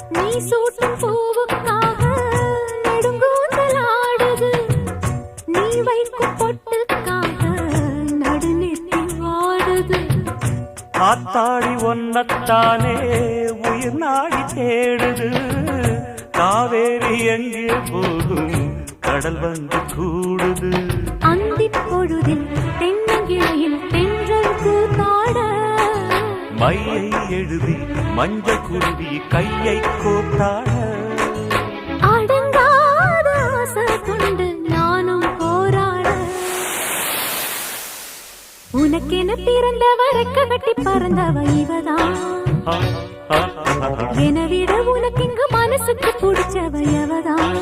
நீ சூட்டும் பூவுக்காக நெடுங்கூந்தல் ஆடுது. நீ வைக்கும் பொட்டுக்காக நடுநெத்தி வாடுது. ஆத்தாடி ஒன்னத்தானே உயிர் நாடி தேடுது. காவேரி எங்கே போகும் கடல் வந்து கூடுது. அந்திப் பொழுதில் தென்னங்கிளையில் தென்றல் கூத்தாட மையை எழுதி மஞ்சள் குருவி கையை கோத்தாட அடங்காத ஆசை கொண்டு நானும் போராட. உனக்கென பிறந்தவ ரெக்க கட்டி பறந்தவ இவதான். என விட உனக்கு இங்கு மனசுக்கு பிடிச்சவ எவதான்.